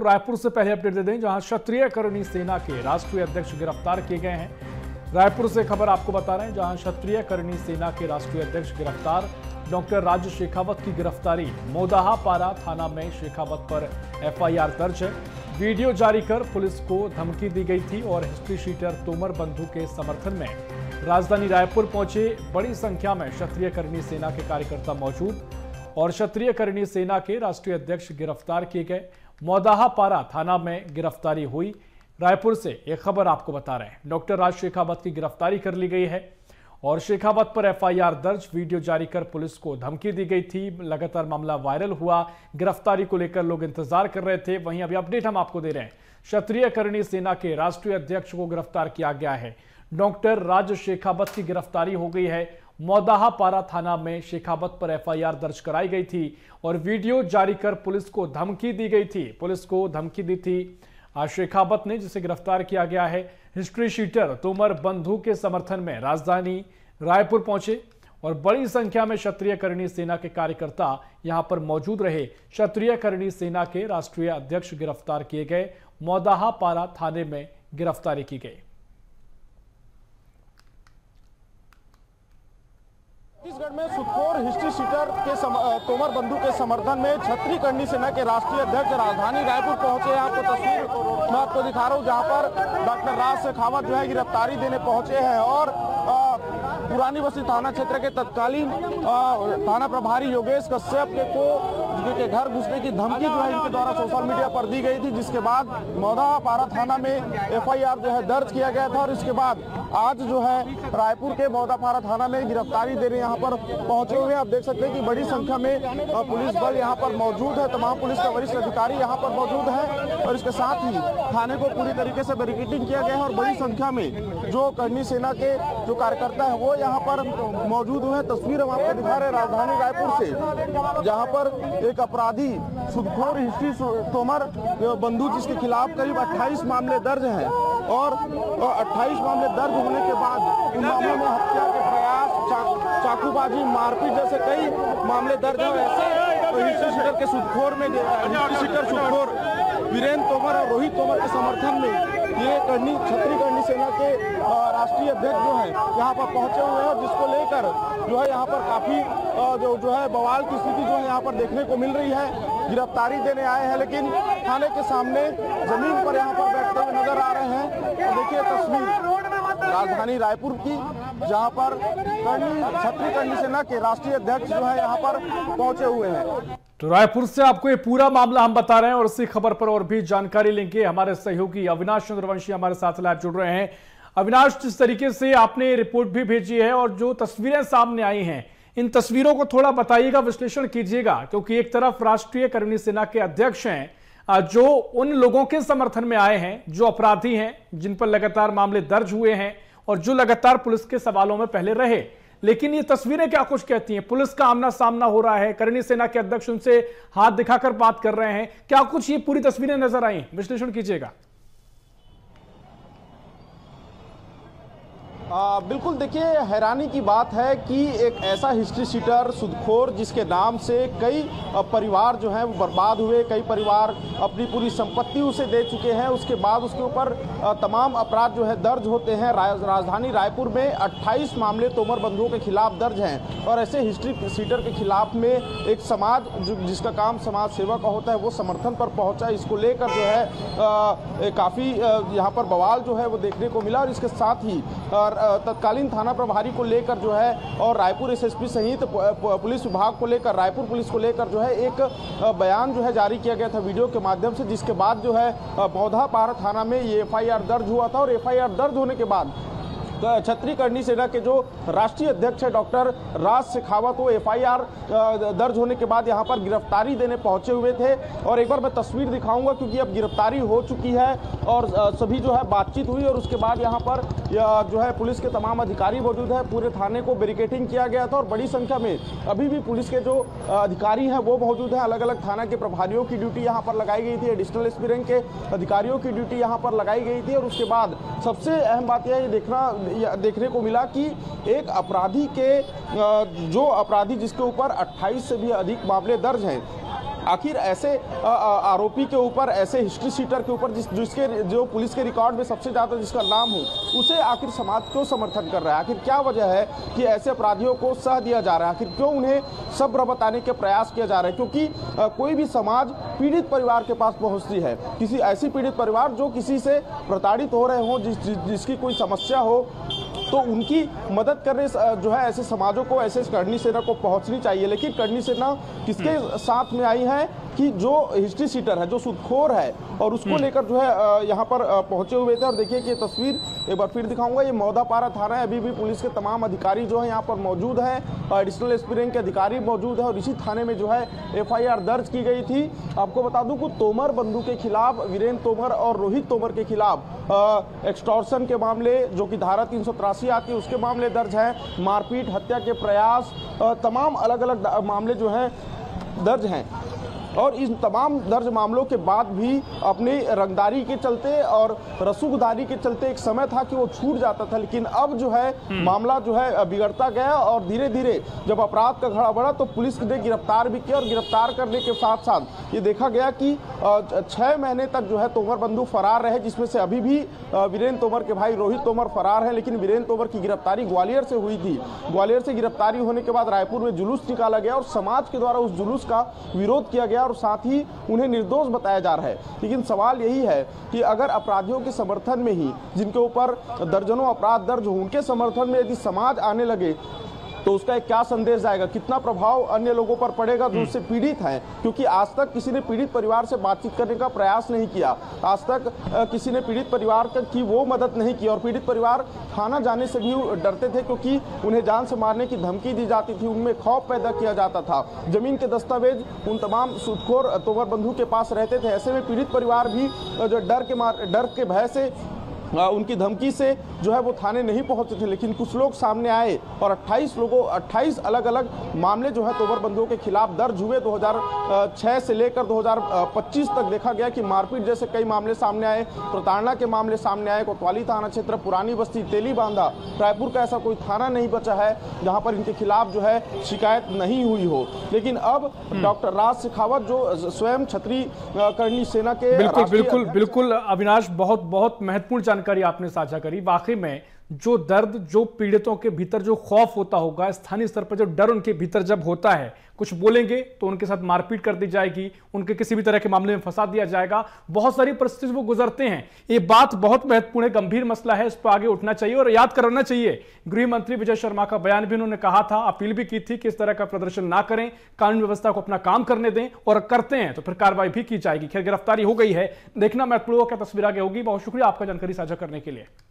रायपुर से पहले अपडेट दे दें, जहां क्षत्रिय करणी सेना के राष्ट्रीय अध्यक्ष गिरफ्तार किए गए हैं। रायपुर से खबर आपको बता रहे हैं, जहां क्षत्रिय करणी सेना के राष्ट्रीय अध्यक्ष गिरफ्तार। डॉक्टर राज शेखावत की गिरफ्तारी। मोदाहा पारा थाना में शेखावत पर एफआईआर दर्ज है। वीडियो जारी कर पुलिस को धमकी दी गई थी और हिस्ट्री शीटर तोमर बंधु के समर्थन में राजधानी रायपुर पहुंचे बड़ी संख्या में क्षत्रिय करणी सेना के कार्यकर्ता मौजूद और क्षत्रिय करणी सेना के राष्ट्रीय अध्यक्ष गिरफ्तार किए गए। मोदाहा पारा थाना में गिरफ्तारी हुई। रायपुर से एक खबर आपको बता रहे हैं, डॉक्टर राज शेखावत की गिरफ्तारी कर ली गई है और शेखावत पर एफआईआर दर्ज। वीडियो जारी कर पुलिस को धमकी दी गई थी। लगातार मामला वायरल हुआ। गिरफ्तारी को लेकर लोग इंतजार कर रहे थे। वहीं अभी अपडेट हम आपको दे रहे हैं, क्षत्रिय करणी सेना के राष्ट्रीय अध्यक्ष को गिरफ्तार किया गया है। डॉक्टर राज शेखावत की गिरफ्तारी हो गई है। मोदाहा पारा थाना में शेखावत पर एफआईआर दर्ज कराई गई थी और वीडियो जारी कर पुलिस को धमकी दी गई थी। पुलिस को धमकी दी थी शेखावत ने, जिसे गिरफ्तार किया गया है। हिस्ट्री शीटर तोमर बंधु के समर्थन में राजधानी रायपुर पहुंचे और बड़ी संख्या में क्षत्रिय करणी सेना के कार्यकर्ता यहां पर मौजूद रहे। क्षत्रिय करणी सेना के राष्ट्रीय अध्यक्ष गिरफ्तार किए गए। मोदाहा पारा थाने में गिरफ्तारी की गई। छत्तीसगढ़ में सुखोर हिस्ट्री शीटर के तोमर बंधु के समर्थन में क्षत्रिय करणी सेना के राष्ट्रीय अध्यक्ष राजधानी रायपुर पहुंचे। आपको तस्वीर मैं आपको दिखा रहा हूं, जहां पर डॉक्टर राज शेखावत जो है गिरफ्तारी देने पहुंचे हैं और पुरानी बस्ती थाना क्षेत्र के तत्कालीन थाना प्रभारी योगेश कश्यप के घर घुसने की धमकी जो है इनके द्वारा सोशल मीडिया पर दी गई थी, जिसके बाद मोदाहा पारा थाना में एफआईआर जो है दर्ज किया गया था और इसके बाद आज जो है रायपुर के मोदाहा पारा थाना में गिरफ्तारी देने यहाँ पर पहुंचे हुए हैं। आप देख सकते हैं कि बड़ी संख्या में पुलिस बल यहाँ पर मौजूद है। तमाम पुलिस के वरिष्ठ अधिकारी यहाँ पर मौजूद है और इसके साथ ही थाने को पूरी तरीके से बैरिकेडिंग किया गया है और बड़ी संख्या में जो करणी सेना के जो कार्यकर्ता है वो यहाँ पर मौजूद हुए हैं। तस्वीर हम आपको दिखा रहे हैं राजधानी रायपुर से, जहाँ पर एक अपराधी सुखोर हिस्ट्री तोमर बंधु, जिसके खिलाफ करीब 28 मामले दर्ज हैं और 28 मामले दर्ज होने के बाद इन मामलों में हत्या के प्रयास, चाकूबाजी, मारपीट जैसे कई मामले दर्ज हैं। ऐसे हिस्ट्री शीटर के सुखोर में हिस्ट्री शीटर सुखोर वीरेंद्र तोमर और रोहित तोमर के समर्थन में ये क्षत्रिय करणी सेना के राष्ट्रीय अध्यक्ष जो है यहाँ पर पहुंचे हुए हैं, जिसको लेकर जो है यहाँ पर काफी जो है बवाल की स्थिति जो है यहाँ पर देखने को मिल रही है। गिरफ्तारी देने आए हैं लेकिन थाने के सामने जमीन पर यहाँ पर बैठते हुए नजर आ रहे हैं। और देखिए तस्वीर राजधानी रायपुर की, जहाँ पर क्षत्रिय करणी सेना के राष्ट्रीय अध्यक्ष जो है यहाँ पर पहुंचे हुए हैं। तो रायपुर से आपको ये पूरा मामला हम बता रहे हैं और इसी खबर पर और भी जानकारी लेंगे। हमारे सहयोगी अविनाश चंद्रवंशी हमारे साथ लाइव जुड़ रहे हैं। अविनाश, जिस तरीके से आपने रिपोर्ट भी भेजी है और जो तस्वीरें सामने आई हैं, इन तस्वीरों को थोड़ा बताइएगा, विश्लेषण कीजिएगा, क्योंकि एक तरफ राष्ट्रीय करणी सेना के अध्यक्ष हैं जो उन लोगों के समर्थन में आए हैं जो अपराधी हैं, जिन पर लगातार मामले दर्ज हुए हैं और जो लगातार पुलिस के सवालों में पहले रहे। लेकिन ये तस्वीरें क्या कुछ कहती हैं? पुलिस का आमना सामना हो रहा है, करणी सेना के अध्यक्ष उनसे हाथ दिखाकर बात कर रहे हैं, क्या कुछ ये पूरी तस्वीरें नजर आई? विश्लेषण कीजिएगा। बिल्कुल, देखिए हैरानी की बात है कि एक ऐसा हिस्ट्री शीटर सुदखोर, जिसके नाम से कई परिवार जो हैं वो बर्बाद हुए, कई परिवार अपनी पूरी संपत्ति उसे दे चुके हैं, उसके बाद उसके ऊपर तमाम अपराध जो है दर्ज होते हैं। राजधानी रायपुर में 28 मामले तोमर बंधुओं के खिलाफ दर्ज हैं और ऐसे हिस्ट्री शीटर के खिलाफ में एक समाज जिसका काम समाज सेवा का होता है वो समर्थन पर पहुंचा। इसको लेकर जो है काफ़ी यहाँ पर बवाल जो है वो देखने को मिला और इसके साथ ही तत्कालीन थाना प्रभारी को लेकर जो है और रायपुर एसएसपी सहित पुलिस विभाग को लेकर, रायपुर पुलिस को लेकर जो है एक बयान जो है जारी किया गया था वीडियो के माध्यम से, जिसके बाद जो है मोदाहा पारा थाना में ये एफआईआर दर्ज हुआ था और एफआईआर दर्ज होने के बाद क्षत्रिय करणी सेना के जो राष्ट्रीय अध्यक्ष है डॉक्टर राज शेखावत, वो एफआईआर दर्ज होने के बाद यहाँ पर गिरफ्तारी देने पहुंचे हुए थे। और एक बार मैं तस्वीर दिखाऊंगा क्योंकि अब गिरफ्तारी हो चुकी है और सभी जो है बातचीत हुई और उसके बाद यहाँ पर जो है पुलिस के तमाम अधिकारी मौजूद है। पूरे थाने को बैरिकेडिंग किया गया था और बड़ी संख्या में अभी भी पुलिस के जो अधिकारी हैं वो मौजूद हैं। अलग अलग थाना के प्रभारियों की ड्यूटी यहाँ पर लगाई गई थी, एडिशनल एसपी रैंक के अधिकारियों की ड्यूटी यहाँ पर लगाई गई थी। और उसके बाद सबसे अहम बात यह देखने को मिला कि एक अपराधी के जो अपराधी जिसके ऊपर 28 से भी अधिक मामले दर्ज हैं, आखिर ऐसे आरोपी के ऊपर, ऐसे हिस्ट्री शीटर के ऊपर जिसके जो पुलिस के रिकॉर्ड में सबसे ज्यादा जिसका नाम हो, उसे आखिर समाज क्यों समर्थन कर रहा है? आखिर क्या वजह है कि ऐसे अपराधियों को सह दिया जा रहा है? आखिर क्यों उन्हें सब्र बताने के प्रयास किया जा रहा है? क्योंकि कोई भी समाज पीड़ित परिवार के पास पहुंचती है, किसी ऐसी पीड़ित परिवार जो किसी से प्रताड़ित हो रहे हो, जिसकी कोई समस्या हो, तो उनकी मदद करने जो है ऐसे समाजों को, ऐसे करनी सेना को पहुंचनी चाहिए। लेकिन करनी सेना किसके साथ में आई है कि जो हिस्ट्री शीटर है, जो सूदखोर है, और उसको लेकर जो है यहाँ पर पहुंचे हुए थे। और देखिए कि ये तस्वीर एक बार फिर दिखाऊंगा, ये मौदापारा थाना है। अभी भी पुलिस के तमाम अधिकारी जो है यहाँ पर मौजूद हैं, एडिशनल एसपी रैंक के अधिकारी मौजूद है, और इसी थाने में जो है FIR दर्ज की गई थी। आपको बता दूं कि तोमर बंधु के खिलाफ, वीरेंद्र तोमर और रोहित तोमर के खिलाफ एक्सटॉर्शन के मामले, जो कि धारा 383 आती है, उसके मामले दर्ज हैं। मारपीट, हत्या के प्रयास, तमाम अलग अलग मामले जो हैं दर्ज हैं। और इन तमाम दर्ज मामलों के बाद भी अपनी रंगदारी के चलते और रसूखदारी के चलते एक समय था कि वो छूट जाता था, लेकिन अब जो है मामला जो है बिगड़ता गया। और धीरे धीरे जब अपराध का घड़ा बढ़ा तो पुलिस ने गिरफ्तार भी किया, और गिरफ्तार करने के साथ साथ ये देखा गया कि 6 महीने तक जो है तोमर बंधु फरार रहे, जिसमें से अभी भी वीरेंद्र तोमर के भाई रोहित तोमर फरार हैं। लेकिन वीरेंद्र तोमर की गिरफ्तारी ग्वालियर से हुई थी। ग्वालियर से गिरफ्तारी होने के बाद रायपुर में जुलूस निकाला गया और समाज के द्वारा उस जुलूस का विरोध किया गया, और साथ ही उन्हें निर्दोष बताया जा रहा है। लेकिन सवाल यही है कि अगर अपराधियों के समर्थन में ही, जिनके ऊपर दर्जनों अपराध दर्ज हो, उनके समर्थन में यदि समाज आने लगे तो उसका एक क्या संदेश जाएगा, कितना प्रभाव अन्य लोगों पर पड़ेगा जो उससे पीड़ित हैं? क्योंकि आज तक किसी ने पीड़ित परिवार से बातचीत करने का प्रयास नहीं किया, आज तक किसी ने पीड़ित परिवार की वो मदद नहीं की, और पीड़ित परिवार थाना जाने से भी डरते थे क्योंकि उन्हें जान से मारने की धमकी दी जाती थी, उनमें खौफ पैदा किया जाता था। जमीन के दस्तावेज उन तमाम सूदखोर तोमर बंधु के पास रहते थे। ऐसे में पीड़ित परिवार भी जो डर के भय से, उनकी धमकी से जो है वो थाने नहीं पहुंचे थे। लेकिन कुछ लोग सामने आए और 28 अलग अलग मामले जो है तोमर बंधुओं के खिलाफ दर्ज हुए। 2006 से लेकर 2025 तक देखा गया कि मारपीट जैसे कई मामले सामने आए, प्रताड़ना के मामले सामने आए। कोतवाली थाना क्षेत्र, पुरानी बस्ती, तेली बांधा, रायपुर का ऐसा कोई थाना नहीं बचा है जहां पर इनके खिलाफ जो है शिकायत नहीं हुई हो। लेकिन अब डॉक्टर राज शेखावत जो स्वयं क्षत्रिय करनी सेना के बिल्कुल अविनाश, बहुत बहुत महत्वपूर्ण जानकारी आपने साझा करी। वाकई में जो दर्द, जो पीड़ितों के भीतर जो खौफ होता होगा, स्थानीय स्तर पर जो डर उनके भीतर जब होता है, कुछ बोलेंगे तो उनके साथ मारपीट कर दी जाएगी, उनके किसी भी तरह के मामले में फंसा दिया जाएगा, बहुत सारी परिस्थिति वो गुजरते हैं। ये बात बहुत महत्वपूर्ण है, गंभीर मसला है, इस पर आगे उठना चाहिए और याद करना चाहिए। गृह मंत्री विजय शर्मा का बयान भी उन्होंने कहा था, अपील भी की थी कि इस तरह का प्रदर्शन ना करें, कानून व्यवस्था को अपना काम करने दें, और करते हैं तो फिर कार्रवाई भी की जाएगी। खैर, गिरफ्तारी हो गई है, देखना महत्वपूर्ण क्या तस्वीर आगे होगी। बहुत शुक्रिया आपका जानकारी साझा करने के लिए।